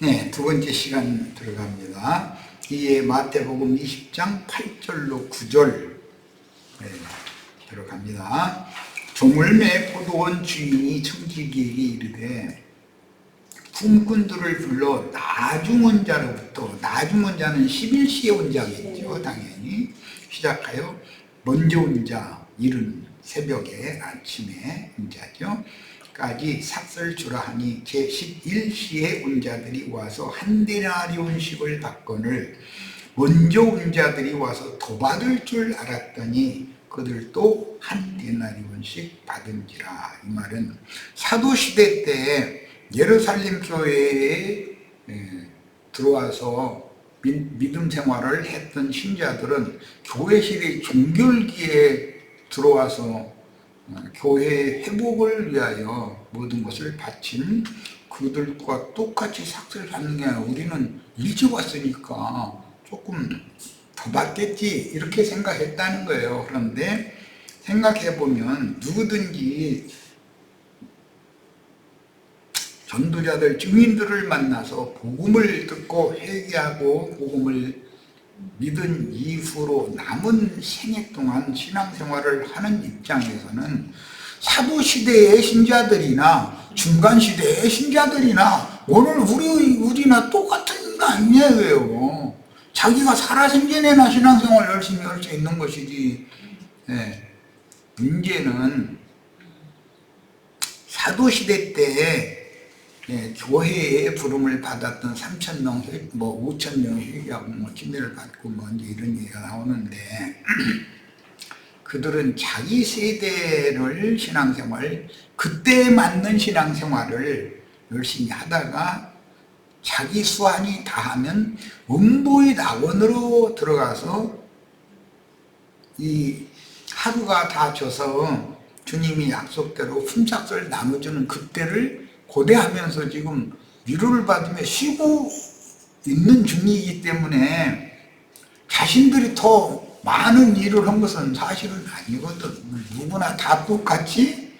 네, 두 번째 시간 들어갑니다. 이에 마태복음 20장 8절로 9절 들어갑니다. 조물매 포도원 주인이 청지기에게 이르되 품꾼들을 불러 나중온 자로부터, 나중온 자는 11시에 온 자겠죠. 당연히 시작하여 먼저 온 자, 이른 새벽에 아침에 온 자죠. 까지 삭을 주라 하니 제 11시에 온 자들이 와서 한 데나리온씩을 받거늘 먼저 온 자들이 와서 더 받을 줄 알았더니 그들도 한 데나리온씩 받은지라. 이 말은 사도시대 때 예루살렘 교회에 들어와서 믿음 생활을 했던 신자들은 교회실의 종결기에 들어와서 교회의 회복을 위하여 모든 것을 바친 그들과 똑같이 삭을 받는 게 아니라 우리는 일찍 왔으니까 조금 더 받겠지 이렇게 생각했다는 거예요. 그런데 생각해보면 누구든지 전도자들, 증인들을 만나서 복음을 듣고 회개하고 복음을 믿은 이후로 남은 생애 동안 신앙생활을 하는 입장에서는 사도시대의 신자들이나 중간시대의 신자들이나 오늘 우리나 똑같은 거 아니에요. 자기가 살아생전에나 신앙생활 열심히 할 수 있는 것이지. 문제는 사도시대 때 교회에 부름을 받았던 3,000명, 5,000명 회개하고 침례를 받고 이제 이런 얘기가 나오는데 그들은 자기 세대를 신앙생활, 그때에 맞는 신앙생활을 열심히 하다가 자기 수완이 다하면 음보의 낙원으로 들어가서 이 하루가 다 져서 주님이 약속대로 품삯을 나눠주는 그때를 고대하면서 지금 위로를 받으며 쉬고 있는 중이기 때문에 자신들이 더 많은 일을 한 것은 사실은 아니거든. 누구나 다 똑같이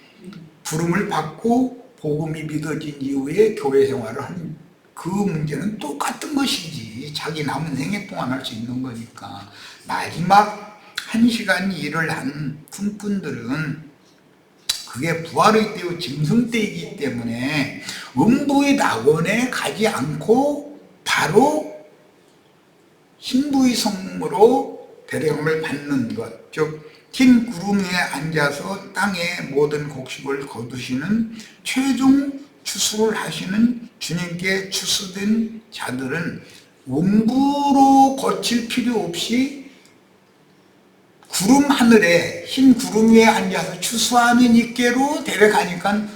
부름을 받고 복음이 믿어진 이후에 교회 생활을 하는 그 문제는 똑같은 것이지. 자기 남은 생애 동안 할 수 있는 거니까. 마지막 1시간 일을 한 품꾼들은 그게 부활의 때요 짐승 때이기 때문에 음부의 낙원에 가지 않고 바로 신부의 성으로 데려감을 받는 것, 즉 흰 구름 위에 앉아서 땅의 모든 곡식을 거두시는 최종 추수를 하시는 주님께 추수된 자들은 음부로 거칠 필요 없이 구름 하늘에 흰 구름 위에 앉아서 추수하는 이께로 데려가니까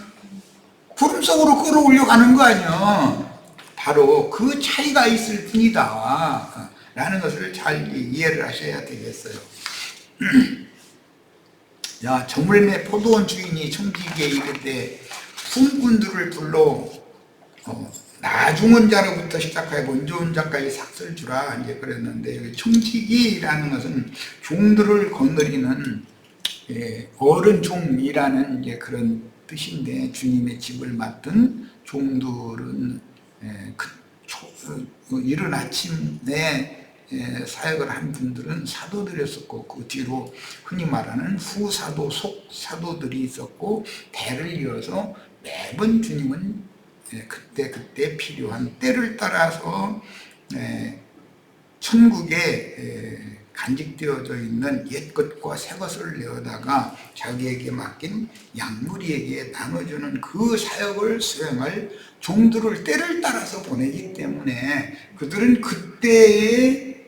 구름 속으로 끌어올려 가는 거 아니야. 바로 그 차이가 있을 뿐이다 라는 것을 잘 이해를 하셔야 되겠어요. 야, 저물매 포도원 주인이 청지기에 이르되 품꾼들을 불러 나중온 자로부터 시작하여 먼저 온 자까지 삭을 주라 이제 그랬는데, 여기 청지기라는 것은 종들을 거느리는 어른 종이라는 이제 그런 뜻인데, 주님의 집을 맡은 종들은 이른 아침에 사역을 한 분들은 사도들이었었고, 그 뒤로 흔히 말하는 후사도, 속사도들이 있었고, 대를 이어서 매번 주님은 그때 필요한 때를 따라서 천국에 간직되어져 있는 옛것과 새것을 내어다가 자기에게 맡긴 양무리에게 나눠주는 그 사역을 수행할 종들을 때를 따라서 보내기 때문에 그들은 그때의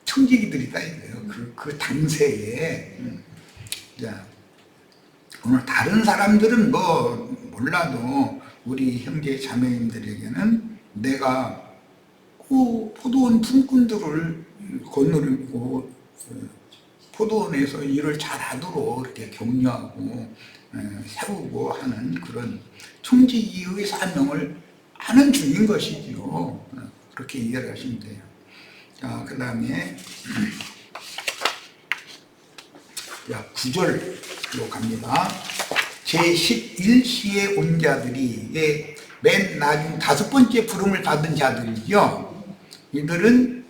청지기들이다 이거예요. 그 당세에. 자, 오늘 다른 사람들은 몰라도 우리 형제 자매님들에게는 내가 포도원 품꾼들을 거느리고 포도원에서 일을 잘하도록 이렇게 격려하고 세우고 하는 그런 청지기의 사명을 하는 중인 것이지요. 그렇게 이해를 하시면 돼요. 자, 그 다음에 9절로 갑니다. 제11시에 온 자들이, 맨 나중 5번째 부름을 받은 자들이죠. 이들은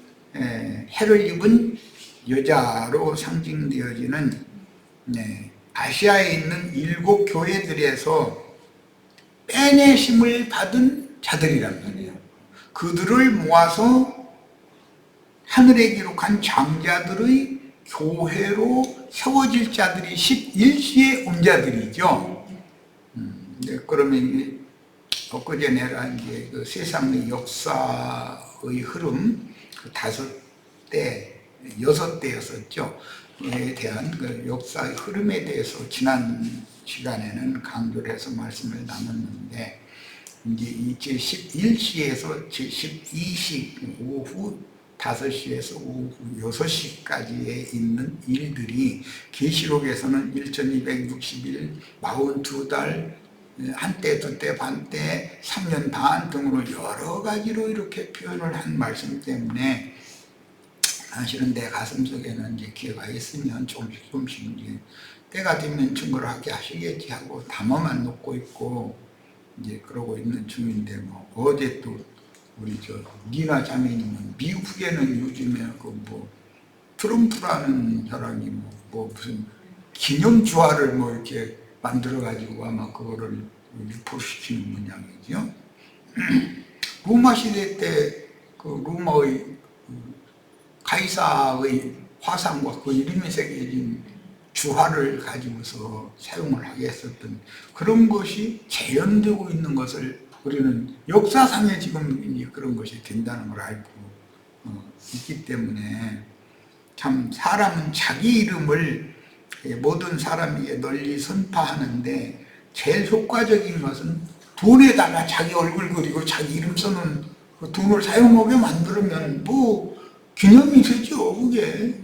해를 입은 여자로 상징되어지는 아시아에 있는 7 교회들에서 빼내심을 받은 자들이란 말이에요. 그들을 모아서 하늘에 기록한 장자들의 교회로 세워질 자들이 11시에 온 자들이죠. 그러면 엊그제 내가 이제 그 세상의 역사의 흐름 그 5대, 6대였었죠. 에 대한 그 역사의 흐름에 대해서 지난 시간에는 강조를 해서 말씀을 나눴는데, 이제 제11시에서 제12시 오후 5시에서 오후 6시까지에 있는 일들이 계시록에서는 1260일, 42달, 한때, 두때, 반때, 3년 반 등으로 여러 가지로 이렇게 표현을 한 말씀 때문에 사실은 내 가슴 속에는 이제 기회가 있으면 조금씩 이제 때가 되면 증거를 하게 하시겠지 하고 담아만 놓고 있고 이제 그러고 있는 중인데, 뭐 어제 또 우리 니나 자매님은 미국에는 요즘에 트럼프라는 사람이 무슨 기념 주화를 이렇게 만들어 가지고 아마 그거를 유포시키는 모양이죠. 로마 시대 때 그 로마의 가이사의 화상과 그 이름이 새겨진 주화를 가지고서 사용을 하게 했었던 그런 것이 재현되고 있는 것을 우리는 역사상에 지금 그런 것이 된다는 걸 알고 있기 때문에, 참 사람은 자기 이름을 모든 사람에게 널리 선파하는데 제일 효과적인 것은 돈에다가 자기 얼굴 그리고 자기 이름 써놓은 그 돈을 사용하게 만들면 뭐 기념이 되죠, 그게.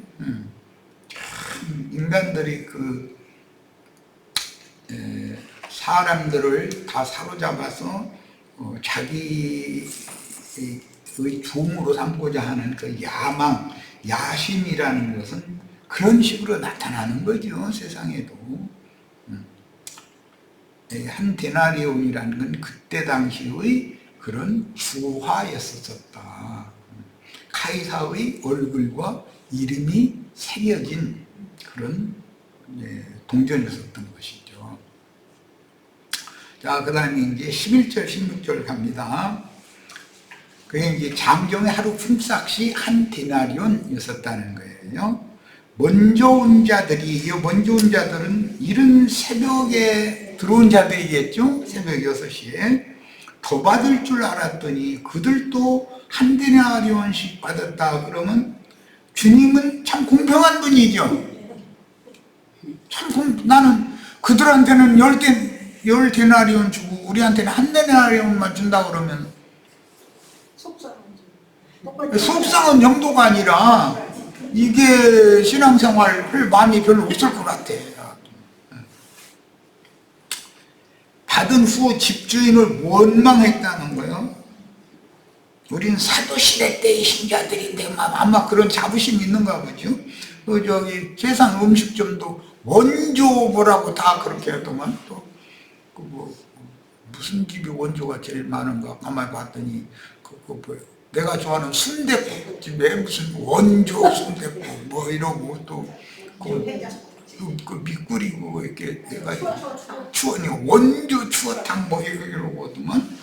인간들이 사람들을 다 사로잡아서 자기의 종으로 삼고자 하는 그 야망, 야심이라는 것은 그런 식으로 나타나는 거죠, 세상에도. 한 데나리온이라는 건 그때 당시의 그런 주화였었다. 카이사의 얼굴과 이름이 새겨진 그런 동전이었었던 것이죠. 자, 그 다음에 이제 11절, 16절 갑니다. 그게 이제 장정의 하루 품삯이 한 데나리온이었다는 거예요. 먼저 온 자들이, 먼저 온 자들은 이른 새벽에 들어온 자들이겠죠? 새벽 6시에. 더 받을 줄 알았더니 그들도 한 데나리온씩 받았다. 그러면 주님은 참 공평한 분이죠. 나는 그들한테는 10데나리온 주고 우리한테는 한 데나리온만 준다 그러면 속상한 정도가 아니라 이게 신앙생활을 마음이 별로 없을 것 같아. 받은 후 집주인을 원망했다는 거예요. 우린 사도시대 때의 신자들인데 아마 그런 자부심이 있는가 보죠. 세상 음식점도 원조 뭐라고 다 그렇게 하더만, 또 무슨 집이 원조가 제일 많은가 가만히 봤더니 내가 좋아하는 순댓국집에 무슨 원조 순댓국 뭐 이러고 또 밑구리고 이렇게 내가 추원이 원조 추어탕 뭐 이러고 하더만.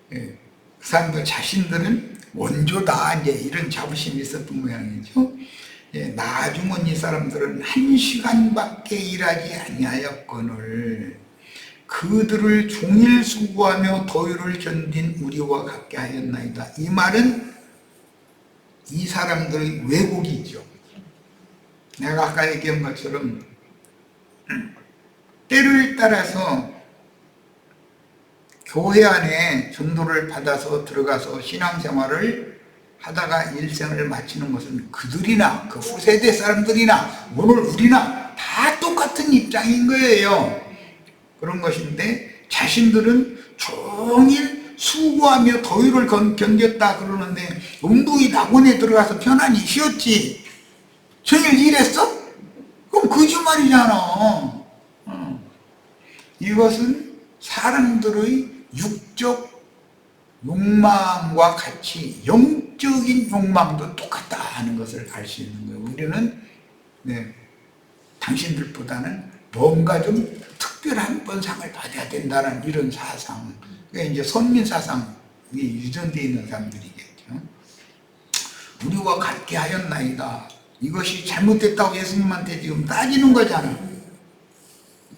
그 사람들 자신들은 원조다 이제 이런 자부심이 있었던 모양이죠. 나중은 이 사람들은 1시간밖에 일하지 아니하였거늘 그들을 종일 수고하며 더위를 견딘 우리와 같게 하였나이다. 이 말은 이 사람들의 왜곡이죠. 내가 아까 얘기한 것처럼 때를 따라서 교회 안에 전도를 받아서 들어가서 신앙생활을 하다가 일생을 마치는 것은 그들이나 그 후세대 사람들이나 오늘 우리나 다 똑같은 입장인 거예요. 그런 것인데 자신들은 종일 수고하며 더위를 견뎠다 그러는데 음부의 낙원에 들어가서 편안히 쉬었지. 종일 일했어? 그럼 거짓말이잖아. 이것은 사람들의 육적 욕망과 같이 영적인 욕망도 똑같다 하는 것을 알 수 있는 거예요. 우리는 당신들보다는 뭔가 좀 특별한 본상을 받아야 된다는 이런 사상, 그러니까 이제 선민 사상이 유전되어 있는 사람들이겠죠. 우리와 같게 하였나이다. 이것이 잘못됐다고 예수님한테 지금 따지는 거잖아.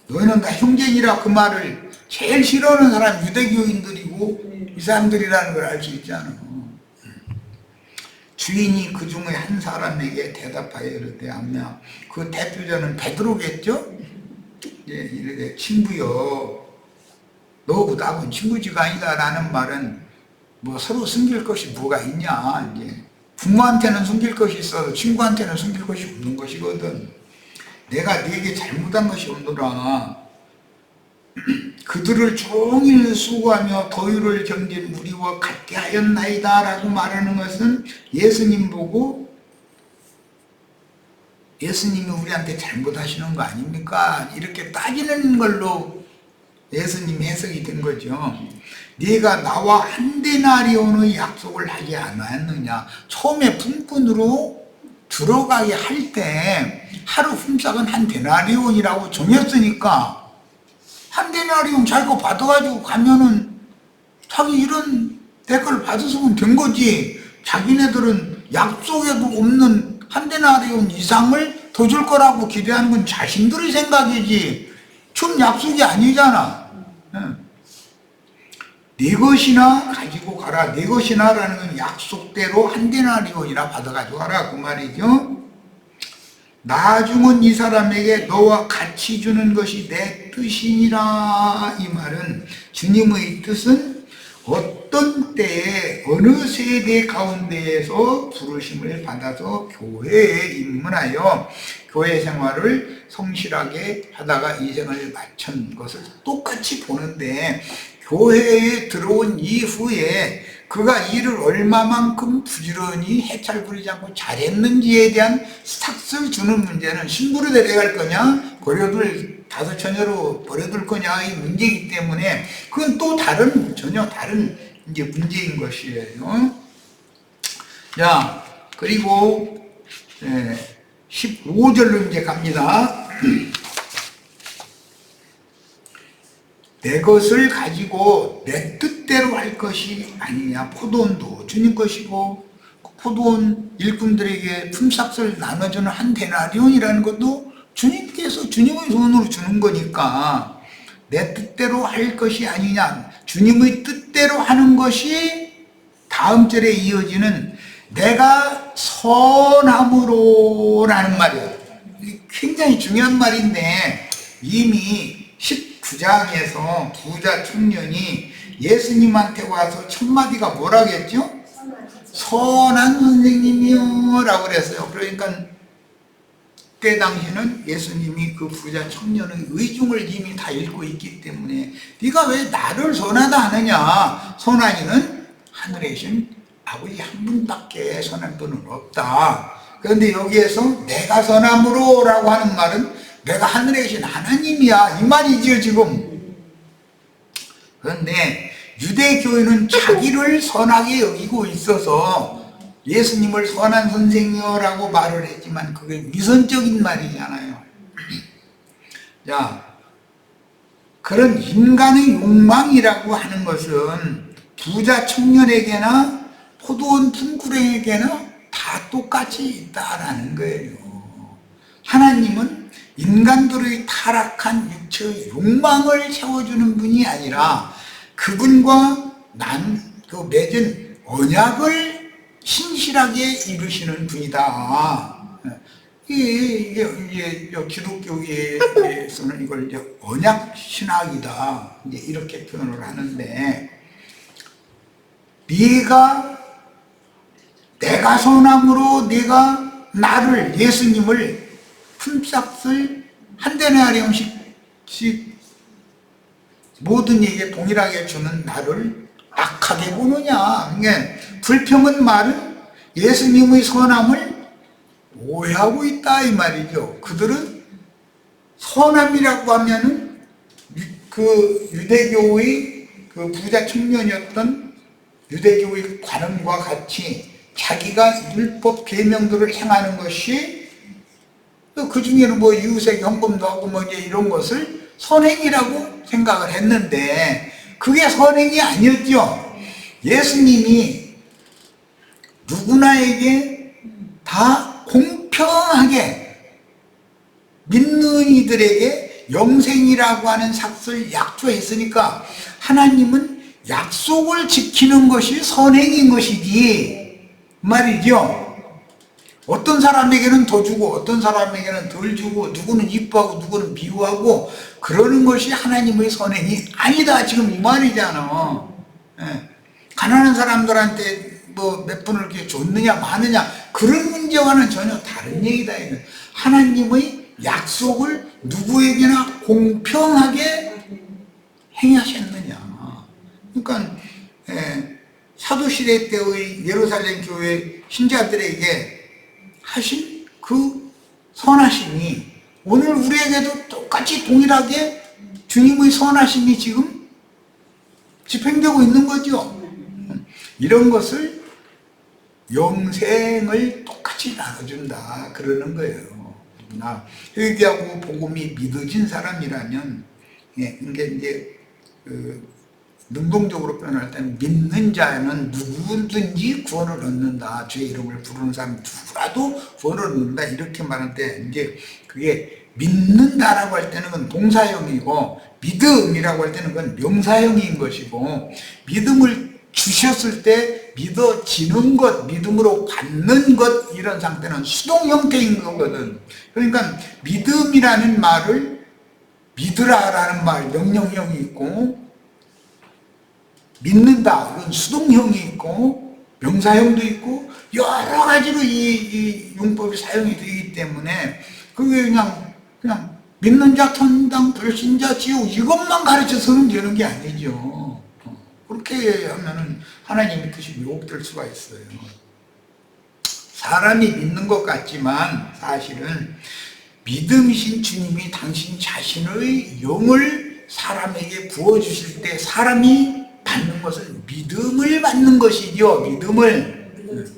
너희는 다 형제니라. 그 말을 제일 싫어하는 사람 유대교인들이고 이 사람들이라는 걸 알 수 있잖아. 주인이 그 중에 한 사람에게 대답하여 이르되 아냐. 그 대표자는 베드로겠죠? 이르되 친구여, 너하고 나하고는 친구지가 아니다 라는 말은 뭐 서로 숨길 것이 뭐가 있냐. 이제 부모한테는 숨길 것이 있어도 친구한테는 숨길 것이 없는 것이거든. 내가 네게 잘못한 것이 없노라. 그들을 종일 수고하며 더위를 견딘 우리와 같게 하였나이다 라고 말하는 것은 예수님 보고 예수님이 우리한테 잘못하시는 거 아닙니까? 이렇게 따지는 걸로 예수님이 해석이 된 거죠. 네가 나와 한 데나리온의 약속을 하지 않았느냐. 처음에 품꾼으로 들어가게 할 때 하루 품삯은 한 데나리온이라고 정했으니까 한 데나리온 자기가 받아가지고 가면은 자기 이런 대가를 받았으면 된 거지. 자기네들은 약속에도 없는 한 데나리온 이상을 더 줄 거라고 기대하는 건 자신들의 생각이지 준 약속이 아니잖아. 네 것이나 가지고 가라. 네 것이나 라는 건 약속대로 한 데나리온이나 받아가지고 가라 그 말이죠. 나중은 이 사람에게 너와 같이 주는 것이 내 뜻이니라. 이 말은 주님의 뜻은 어떤 때에 어느 세대 가운데에서 부르심을 받아서 교회에 입문하여 교회 생활을 성실하게 하다가 인생을 마친 것을 똑같이 보는데, 교회에 들어온 이후에 그가 일을 얼마만큼 부지런히 해찰 부리지 않고 잘했는지에 대한 스탁스를 주는 문제는 신부로 데려갈 거냐 버려둘 다섯 처녀로 버려둘 거냐의 문제이기 때문에 그건 또 전혀 다른 이제 문제인 것이에요. 자, 그리고 15절로 이제 갑니다. 내 것을 가지고 내 뜻대로 할 것이 아니냐. 포도원도 주님 것이고 포도원 일꾼들에게 품삯을 나눠주는 한 데나리온이라는 것도 주님께서 주님의 돈으로 주는 거니까 내 뜻대로 할 것이 아니냐. 주님의 뜻대로 하는 것이 다음 절에 이어지는 내가 선함으로 라는 말이에요. 굉장히 중요한 말인데 이미 19장에서 부자 청년이 예수님한테 와서 첫 마디가 뭐라겠죠? 선한 선생님이요 라고 그랬어요. 그러니까 그때 당시는 예수님이 그 부자 청년의 의중을 이미 다 읽고 있기 때문에 네가 왜 나를 선하다 하느냐. 선한 이는 하늘에 계신 아버지 한 분밖에 선한 분은 없다. 그런데 여기에서 내가 선함으로 라고 하는 말은 내가 하늘에 계신 하나님이야 이 말이지요 지금. 그런데 유대교회는 자기를 선하게 여기고 있어서 예수님을 선한 선생이여라고 말을 했지만 그게 위선적인 말이잖아요. 자, 그런 인간의 욕망이라고 하는 것은 부자 청년에게나 포도원 품꾼에게나 다 똑같이 있다라는 거예요. 하나님은 인간들의 타락한 육체의 욕망을 채워주는 분이 아니라 그분과 맺은 언약을 신실하게 이루시는 분이다. 이게 기독교계에서는 이걸 이제 언약 신학이다. 이제 이렇게 표현을 하는데, 내가 선함으로 내가 나를 예수님을 품삯을 한 데나리온씩 모든 이에게 동일하게 주는 나를 악하게 보느냐. 그러니까 불평은 말은 예수님의 선함을 오해하고 있다 이 말이죠. 그들은 선함이라고 하면은 그 유대교의 그 부자 청년이었던 유대교의 관원과 같이 자기가 율법 계명들을 행하는 것이 그 중에는 뭐 이웃에게 헌금도 하고 뭐 이제 이런 것을 선행이라고 생각을 했는데 그게 선행이 아니었죠. 예수님이 누구나에게 다 공평하게 믿는 이들에게 영생이라고 하는 삭을 약조했으니까 하나님은 약속을 지키는 것이 선행인 것이지 말이죠. 어떤 사람에게는 더 주고 어떤 사람에게는 덜 주고 누구는 이뻐하고 누구는 미워하고 그러는 것이 하나님의 선행이 아니다 지금 이 말이잖아. 예. 가난한 사람들한테 뭐 몇 분을 이렇게 줬느냐 마느냐 그런 문제와는 전혀 다른 얘기다. 하나님의 약속을 누구에게나 공평하게 행하셨느냐. 그러니까 사도시대 때의 예루살렘 교회 신자들에게 하신 그 선하심이 오늘 우리에게도 똑같이 동일하게 주님의 선하심이 지금 집행되고 있는 거죠. 이런 것을 영생을 똑같이 나눠준다 그러는 거예요. 나 회개하고 복음이 믿어진 사람이라면 이게 이제 능동적으로 표현할 때는 믿는 자는 누구든지 구원을 얻는다. 주의 이름을 부르는 사람 누구라도 구원을 얻는다. 이렇게 말할 때 이제 그게 믿는다라고 할 때는 그건 동사형이고 믿음이라고 할 때는 그건 명사형인 것이고 믿음을 주셨을 때 믿어지는 것, 믿음으로 받는 것 이런 상태는 수동 형태인 거거든. 그러니까 믿음이라는 말을 믿으라라는 말 명령형이 있고 믿는다 이건 수동형이 있고 명사형도 있고 여러 가지로 이 용법이 사용이 되기 때문에 그게 그냥 믿는 자 천당 불신자 지옥 이것만 가르쳐서는 되는 게 아니죠. 그렇게 하면은 하나님의 뜻이 왜곡될 수가 있어요. 사람이 믿는 것 같지만 사실은 믿음이신 주님이 당신 자신의 영을 사람에게 부어주실 때 사람이 받는 것은 믿음을 받는 것이죠. 믿음을.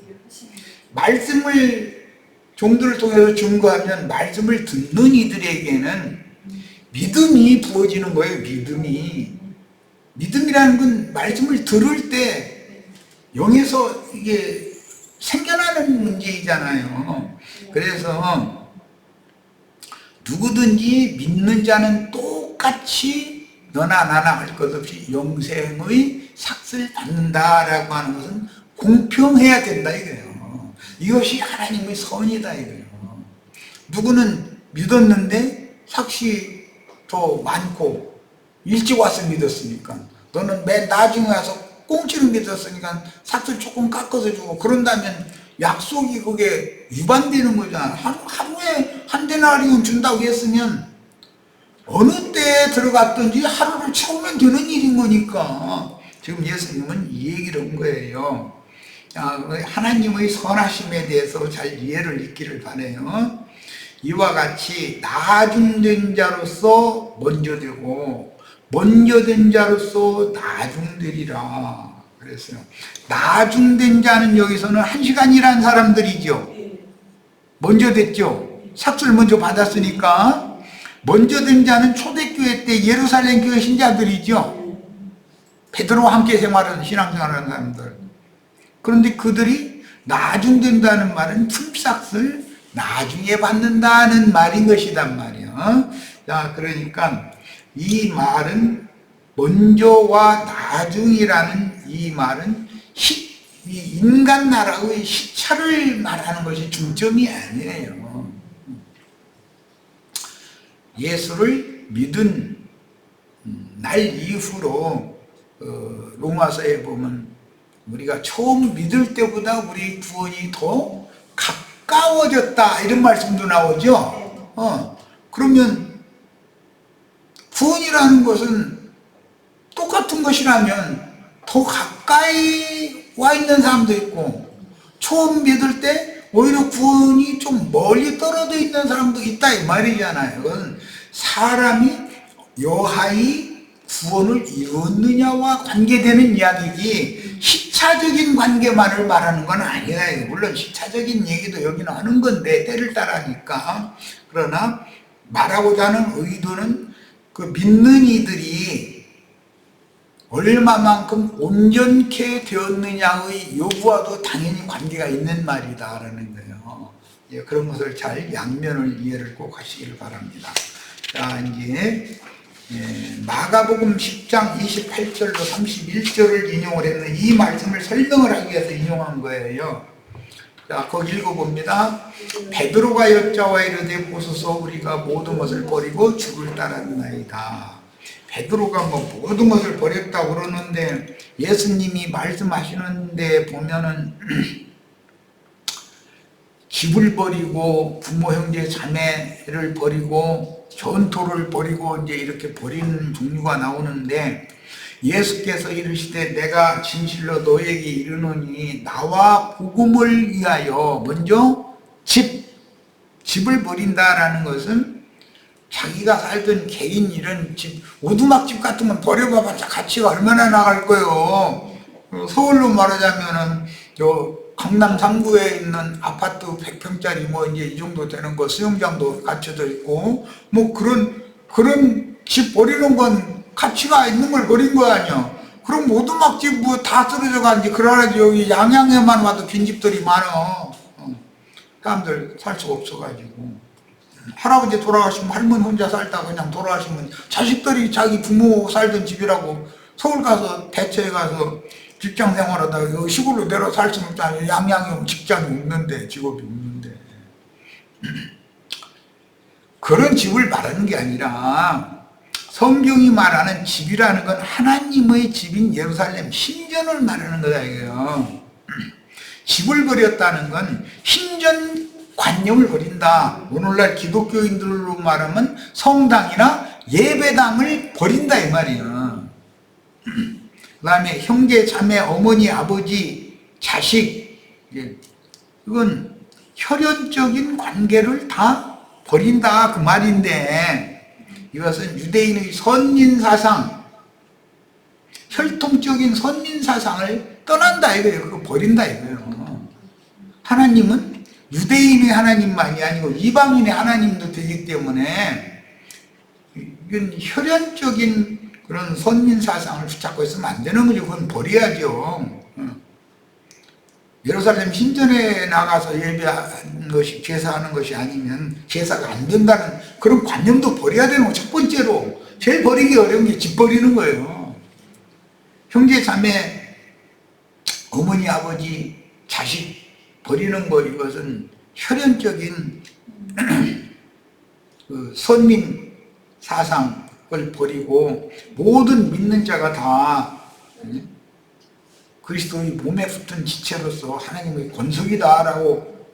말씀을 종들을 통해서 증거하면 말씀을 듣는 이들에게는 믿음이 부어지는 거예요. 믿음이라는 건 말씀을 들을 때 영에서 이게 생겨나는 문제이잖아요. 그래서 누구든지 믿는 자는 똑같이 너나 나나 할 것 없이 영생의 삭을 받는다라고 하는 것은 공평해야 된다 이거예요. 이것이 하나님의 선이다 이거예요. 누구는 믿었는데 삭이 더 많고 일찍 와서 믿었으니까 너는 맨 나중에 와서 꽁치로 믿었으니까 삭을 조금 깎아서 주고 그런다면 약속이 그게 위반되는 거잖아. 하루에 한 데나리온 준다고 했으면 어느 때에 들어갔든지 하루를 채우면 되는 일인 거니까 지금 예수님은 이 얘기를 한 거예요. 하나님의 선하심에 대해서 잘 이해를 있기를 바라요. 이와 같이 나중된 자로서 먼저 되고 먼저 된 자로서 나중되리라 그랬어요. 나중된 자는 여기서는 1시간 일한 사람들이죠. 먼저 됐죠. 삭을 먼저 받았으니까 먼저 된 자는 초대교회 때 예루살렘 교회 신자들이죠. 베드로와 함께 신앙생활하는 사람들. 그런데 그들이 나중된다는 말은 품삯을 나중에 받는다는 말인 것이단 말이야. 자, 그러니까 이 말은 먼저와 나중이라는 이 말은 이 인간 나라의 시차를 말하는 것이 중점이 아니에요. 예수를 믿은 날 이후로 로마서에 보면 우리가 처음 믿을 때보다 우리 구원이 더 가까워졌다 이런 말씀도 나오죠. 그러면 구원이라는 것은 똑같은 것이라면 더 가까이 와 있는 사람도 있고 처음 믿을 때 오히려 구원이 좀 멀리 떨어져 있는 사람도 있다 이 말이잖아요. 그건 사람이 여하이 구원을 이루었느냐와 관계되는 이야기지 시차적인 관계만을 말하는 건 아니에요. 물론 시차적인 얘기도 여기는 하는 건데 때를 따라니까. 그러나 말하고자 하는 의도는 그 믿는 이들이 얼마만큼 온전케 되었느냐의 여부와도 당연히 관계가 있는 말이다라는 거예요. 예, 그런 것을 잘 양면을 이해를 꼭 하시기를 바랍니다. 자, 이제 마가복음 10장 28절로 31절을 인용을 했는데 이 말씀을 설명을 하기 위해서 인용한 거예요. 자, 거기 읽어봅니다. 베드로가 여짜와 이르되 보소서 우리가 모든 것을 버리고 주를 따랐나이다. 베드로가 모든 것을 버렸다고 그러는데 예수님이 말씀하시는데 보면은 집을 버리고 부모 형제 자매를 버리고 전토를 버리고 이제 이렇게 버리는 종류가 나오는데 예수께서 이르시되 내가 진실로 너에게 이르노니 나와 복음을 위하여 먼저 집을 버린다라는 것은 자기가 살던 개인 이런 집 오두막집 같은 건 버려봐봤자 가치가 얼마나 나갈 거예요. 서울로 말하자면은 강남 3구에 있는 아파트 100평짜리 이제 이 정도 되는 거 수영장도 갖춰져 있고 그런 집 버리는 건 가치가 있는 걸 버린 거 아니야. 그럼 오두막집 다 쓰러져 가는지 그러나 여기 양양에만 와도 빈집들이 많아. 사람들 살 수가 없어가지고 할아버지 돌아가시면 할머니 혼자 살다가 그냥 돌아가시면 자식들이 자기 부모 살던 집이라고 서울 가서 대처해 가서 직장 생활하다가 여기 시골로 내려 살 수는 없잖아요. 양양에 직장이 없는데 직업이 없는데 그런 집을 말하는 게 아니라 성경이 말하는 집이라는 건 하나님의 집인 예루살렘 신전을 말하는 거다 이거예요. 집을 버렸다는 건 신전 관념을 버린다. 오늘날 기독교인들로 말하면 성당이나 예배당을 버린다 이 말이에요. 그 다음에 형제, 자매, 어머니, 아버지, 자식 이건 혈연적인 관계를 다 버린다 그 말인데 이것은 유대인의 선민사상 혈통적인 선민사상을 떠난다 이거예요. 그거 버린다 이거예요. 하나님은 유대인의 하나님만이 아니고 이방인의 하나님도 되기 때문에 이건 혈연적인 그런 선민사상을 붙잡고 있으면 안 되는 거죠. 그건 버려야죠. 예루살렘 신전에 나가서 예배하는 것이 제사하는 것이 아니면 제사가 안 된다는 그런 관념도 버려야 되는 거. 첫 번째로 제일 버리기 어려운 게 집 버리는 거예요. 형제 자매 어머니 아버지 자식 버리는 거 이것은 혈연적인 그 선민 사상을 버리고 모든 믿는 자가 다 그리스도의 몸에 붙은 지체로서 하나님의 권속이다라고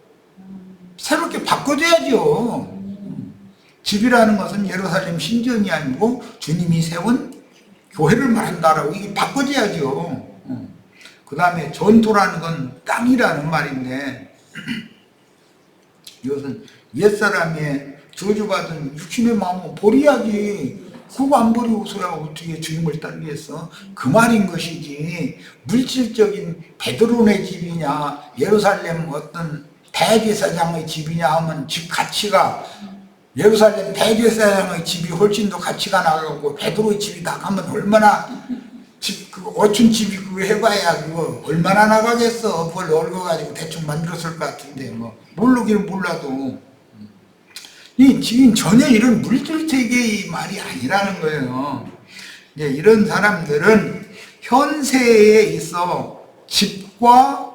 새롭게 바꿔줘야죠. 집이라는 것은 예루살렘 신전이 아니고 주님이 세운 교회를 말한다라고 이게 바꿔줘야죠. 그 다음에 전토라는 건 땅이라는 말인데 이것은 옛사람의 저주받은 육신의 마음을 버려야지. 그거 안 버리고서야 어떻게 주님을 따르겠어? 그 말인 것이지 물질적인 베드로네 집이냐 예루살렘 어떤 대제사장의 집이냐 하면 집 가치가 예루살렘 대제사장의 집이 훨씬 더 가치가 나가고 베드로의 집이 나가면 얼마나 그 어촌 집이 그거 해봐야 그거 얼마나 나가겠어. 그걸 얽어가지고 대충 만들었을 것 같은데 모르기는 몰라도 지금 전혀 이런 물질 세계의 말이 아니라는 거예요. 이제 이런 사람들은 현세에 있어 집과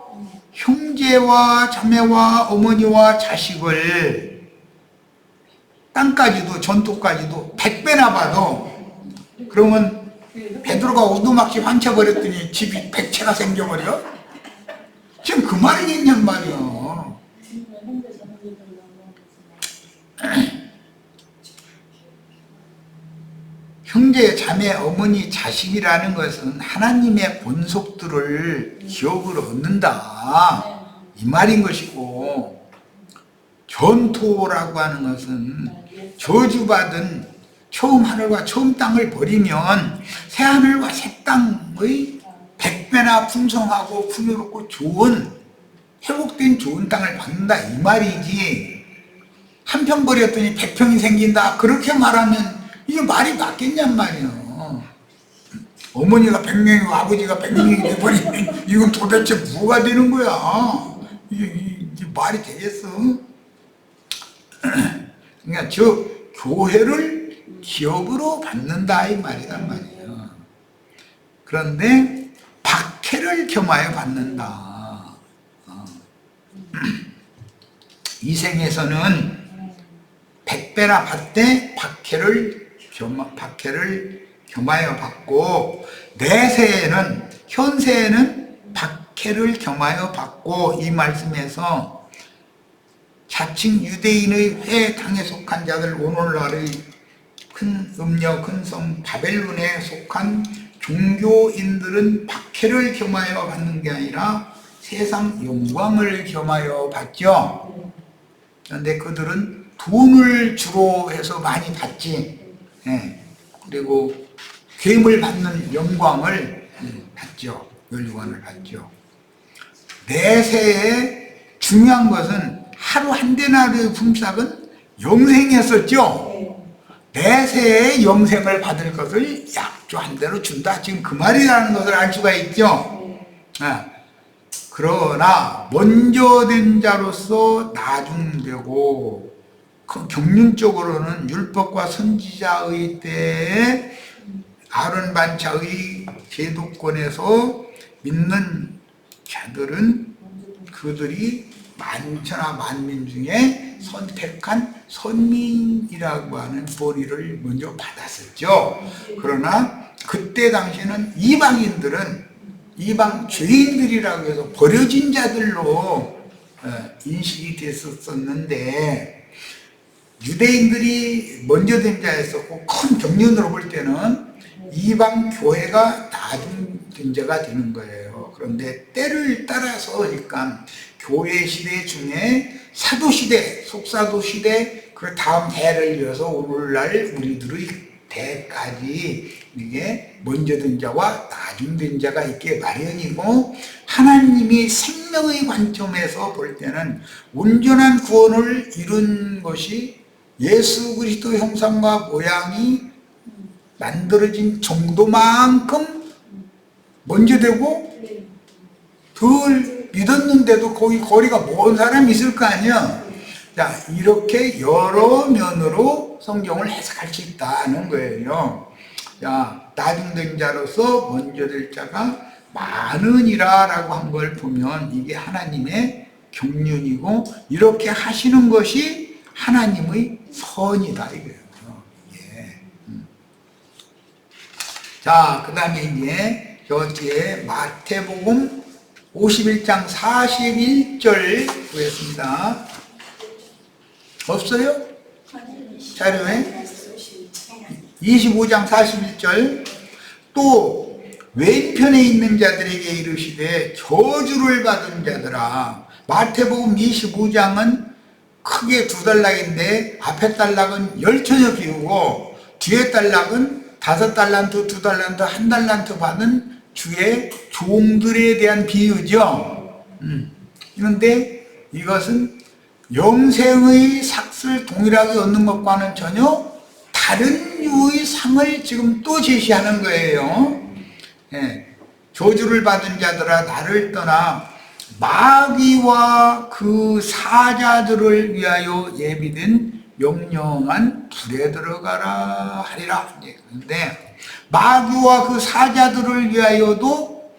형제와 자매와 어머니와 자식을 땅까지도 전토까지도 100배나 봐도 그러면 베드로가 오두막집 한 채 버렸더니 집이 100채가 생겨버려? 지금 그 말이겠냔 말이야. 형제, 자매, 어머니, 자식이라는 것은 하나님의 본속들을 기업으로 얻는다 이 말인 것이고 전토라고 하는 것은 저주받은 처음 하늘과 처음 땅을 버리면 새 하늘과 새 땅의 100배나 풍성하고 풍요롭고 좋은 회복된 좋은 땅을 받는다 이 말이지. 한 평 버렸더니 100평이 생긴다 그렇게 말하면 이게 말이 맞겠냔 말이에요. 어머니가 100명이고 아버지가 100명이 돼버리면 이건 도대체 뭐가 되는 거야. 이게 말이 되겠어. 그러니까 즉 교회를 기업으로 받는다 이 말이란 말이에요. 그런데 박해를 겸하여 받는다. 이 생에서는 100배나 받되 박해를 겸하여 받고 내세에는 현세에는 박해를 겸하여 받고 이 말씀에서 자칭 유대인의 회당에 속한 자들 오늘날의 큰 음녀 큰 성 바벨론에 속한 종교인들은 박해를 겸하여 받는 게 아니라 세상 영광을 겸하여 받죠. 그런데 그들은 돈을 주로 해서 많이 받지. 그리고 괴물 받는 영광을 받죠. 영광을 받죠. 내세에 중요한 것은 하루 한 데나리의 품삯은 영생이었었죠. 내세에 영생을 받을 것을 약조한 대로 준다. 지금 그 말이라는 것을 알 수가 있죠. 그러나 먼저 된 자로서 나중되고 경륜적으로는 율법과 선지자의 때에 아론 반차의 제도권에서 믿는 자들은 그들이 만천하 만민 중에 선택한 선민이라고 하는 본의를 먼저 받았었죠. 그러나 그때 당시에는 이방인들은 이방 죄인들이라고 해서 버려진 자들로 인식이 됐었는데 유대인들이 먼저 된 자였었고 큰 경륜으로 볼 때는 이방 교회가 나중 자가 되는 거예요. 그런데 때를 따라서 그러니까 교회 시대 중에 사도 시대, 속사도 시대, 그 다음 대를 이어서 오늘날 우리들의 대까지 이게 먼저 된 자와 나중 된 자가 있게 마련이고 하나님이 생명의 관점에서 볼 때는 온전한 구원을 이룬 것이 예수 그리스도 형상과 모양이 만들어진 정도만큼 먼저 되고 덜 믿었는데도 거기 거리가 먼 사람이 있을 거 아니야. 자, 이렇게 여러 면으로 성경을 해석할 수 있다는 거예요. 자, 나중된 자로서 먼저 될 자가 많으니라 라고 한 걸 보면 이게 하나님의 경륜이고 이렇게 하시는 것이 하나님의 선이다 이거예요. 예. 자, 그 다음에 이제 저 뒤에 마태복음 51장 41절 보겠습니다. 없어요? 자료에? 25장 41절 또 왼편에 있는 자들에게 이르시되 저주를 받은 자들아. 마태복음 25장은 크게 두 단락인데 앞에 단락은 10처녀 비우고 뒤에 단락은 5달란트, 2달란트, 1달란트 받은 주의 종들에 대한 비유죠. 그런데 이것은 영생의 삭을 동일하게 얻는 것과는 전혀 다른 유의 상을 지금 또 제시하는 거예요. 저주를 받은 자들아 나를 떠나 마귀와 그 사자들을 위하여 예비된 명령한 불에 들어가라 하리라. 그런데 마귀와 그 사자들을 위하여도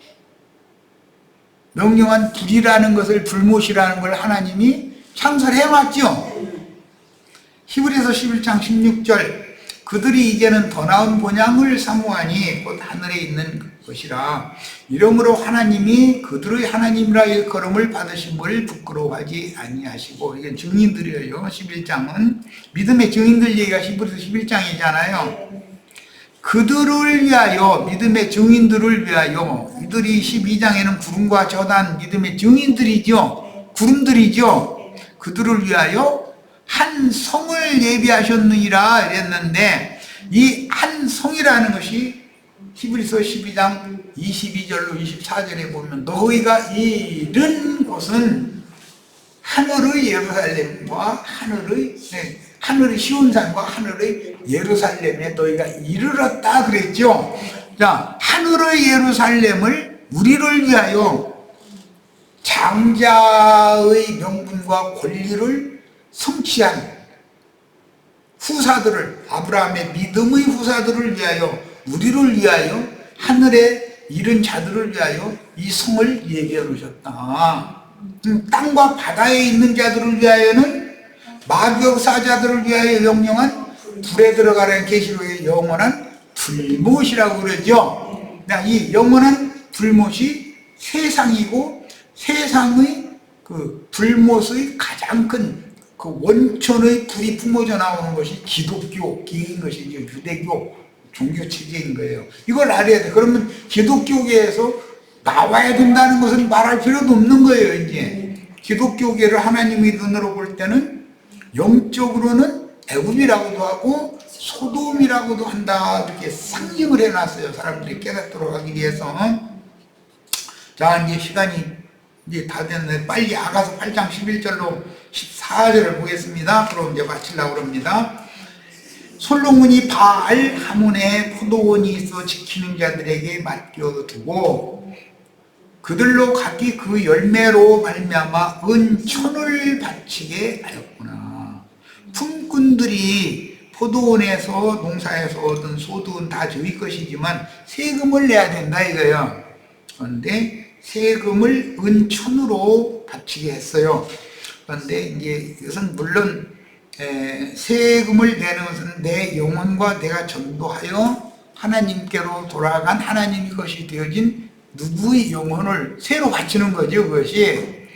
명령한 불이라는 것을 불못이라는 걸 하나님이 창설해왔죠. 히브리서 11장 16절 그들이 이제는 더 나은 본향을 사모하니 곧 하늘에 있는 것이라. 이러므로 하나님이 그들의 하나님이라 일컬음을 받으신 분을 부끄러워하지 아니하시고. 이게 증인들이에요. 11장은 믿음의 증인들 얘기가 히브리서 11장이잖아요. 그들을 위하여 믿음의 증인들을 위하여 이들이 12장에는 구름과 저단 믿음의 증인들이죠. 구름들이죠. 그들을 위하여 한 성을 예비하셨느니라 이랬는데 이 한 성이라는 것이 히브리서 12장 22절로 24절에 보면 너희가 이른 곳은 하늘의 예루살렘과 하늘의 시온산과 하늘의 예루살렘에 너희가 이르렀다 그랬죠. 자, 하늘의 예루살렘을 우리를 위하여 장자의 명분과 권리를 성취한 후사들을, 아브라함의 믿음의 후사들을 위하여, 우리를 위하여, 하늘에 이른 자들을 위하여 이 성을 예비해 놓으셨다. 땅과 바다에 있는 자들을 위하여는 마귀역사자들을 위하여 명령한 불에 들어가라는 계시록의 영원한 불못이라고 그러죠. 이 영원한 불못이 세상이고, 세상의 그 불못의 가장 큰 그 원천의 불이 뿜어져 나오는 것이 기독교계인 것이죠. 유대교 종교체제인 거예요. 이걸 알아야 돼. 그러면 기독교계에서 나와야 된다는 것은 말할 필요도 없는 거예요. 이제 기독교계를 하나님의 눈으로 볼 때는 영적으로는 애굽이라고도 하고 소돔이라고도 한다, 이렇게 상징을 해놨어요. 사람들이 깨닫도록 하기 위해서. 자, 이제 시간이 이제 다 됐네. 빨리 아가서 8장 11절로 14절을 보겠습니다. 그럼 이제 마치려고 합니다. 솔로몬이 바알 하몬에 포도원이 있어 지키는 자들에게 맡겨두고 그들로 각기 그 열매로 말미암아 은천을 바치게 하였구나. 품꾼들이 포도원에서 농사에서 얻은 소득은 다 저희 것이지만 세금을 내야 된다 이거예요. 그런데 세금을 은천으로 바치게 했어요. 그런데 이제 이것은 물론 세금을 내는 것은 내 영혼과 내가 전도하여 하나님께로 돌아간 하나님의 것이 되어진 누구의 영혼을 새로 바치는 거죠. 그것이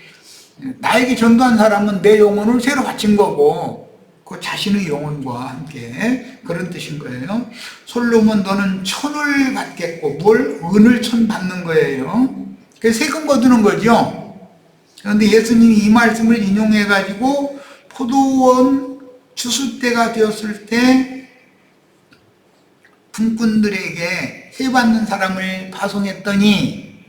나에게 전도한 사람은 내 영혼을 새로 바친 거고 그 자신의 영혼과 함께 그런 뜻인 거예요. 솔로몬 너는 천을 받겠고 뭘? 은을 천 받는 거예요. 그래서 세금 거두는 거죠. 그런데 예수님이 이 말씀을 인용해 가지고 포도원 추수 때가 되었을 때 품꾼들에게 세 받는 사람을 파송했더니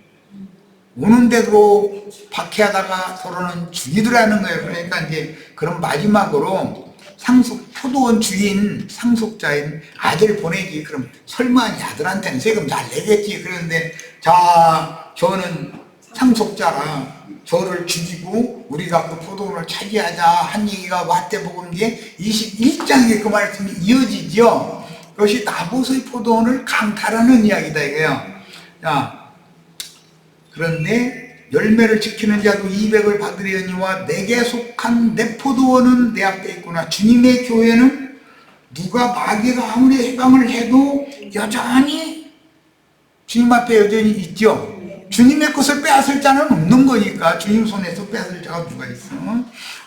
오는 대로 박해하다가 서로는 죽이더라는 거예요. 그러니까 이제 그런 마지막으로 포도원 주인 상속자인 아들 보내기. 그럼 설마 이 아들한테는 세금 잘 내겠지. 그런데 자, 저는 상속자라 저를 죽이고 우리가 그 포도원을 차지하자 한 얘기가 마태복음기에 21장에 그 말씀이 이어지죠. 그것이 나봇의 포도원을 강탈하는 이야기다 이거예요. 자, 그런데 열매를 지키는 자도 200을 받으려니와 내게 속한 내 포도원은 내 앞에 있구나. 주님의 교회는 누가 마귀가 아무리 해방을 해도 여전히 주님 앞에 여전히 있죠. 주님의 것을 빼앗을 자는 없는 거니까. 주님 손에서 빼앗을 자가 누가 있어.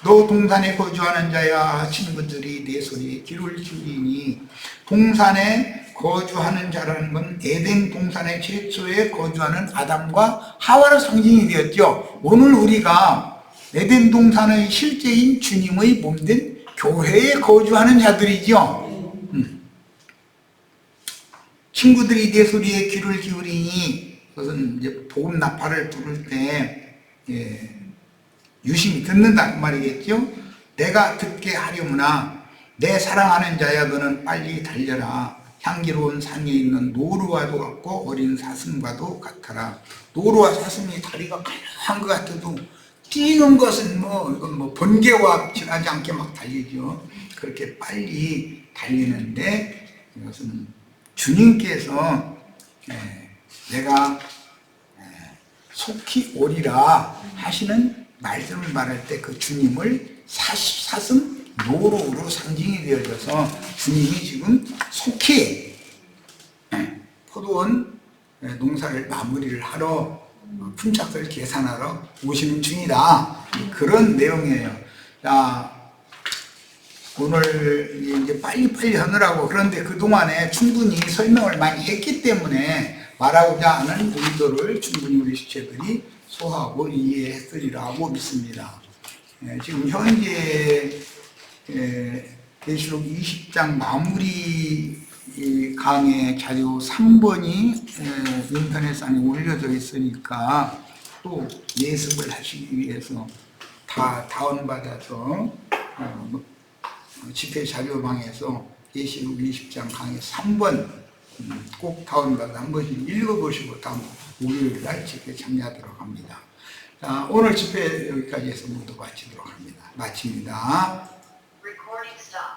너 동산에 거주하는 자야, 친구들이 내 소리에 귀를 기울이니. 동산에 거주하는 자라는 건 에덴 동산의 최초에 거주하는 아담과 하와의 상징이 되었죠. 오늘 우리가 에덴 동산의 실제인 주님의 몸된 교회에 거주하는 자들이죠. 친구들이 내 소리에 귀를 기울이니, 그것은 이제 복음 나팔을 부를 때 유심히 듣는다 그 말이겠죠. 내가 듣게 하려무나 내 사랑하는 자야 너는 빨리 달려라. 향기로운 산에 있는 노루와도 같고 어린 사슴과도 같아라. 노루와 사슴이 다리가 가능한 것 같아도 뛰는 것은 이건 번개와 지나지 않게 막 달리죠. 그렇게 빨리 달리는데 이것은 주님께서 내가 속히 오리라 하시는 말씀을 말할 때 그 주님을 사슴 노루로 상징이 되어져서 주님이 지금 속히 포도원 농사를 마무리를 하러 품삯을 계산하러 오시는 중이다. 그런 내용이에요. 자, 오늘 이제 빨리빨리 하느라고 그런데 그동안에 충분히 설명을 많이 했기 때문에 말하고자 하는 의도를 충분히 우리 시체들이 소화하고 이해했으리라고 믿습니다. 지금 현재 계시록 20장 마무리 이 강의 자료 3번이 인터넷상에 올려져 있으니까 또 예습을 하시기 위해서 다 다운받아서 집회 자료방에서 계시록 20장 강의 3번 꼭 다운받아 한 번씩 읽어보시고 다음 목요일날 집회 참여하도록 합니다. 자, 오늘 집회 여기까지 해서 모두 마치도록 합니다. 마칩니다. Recording stop.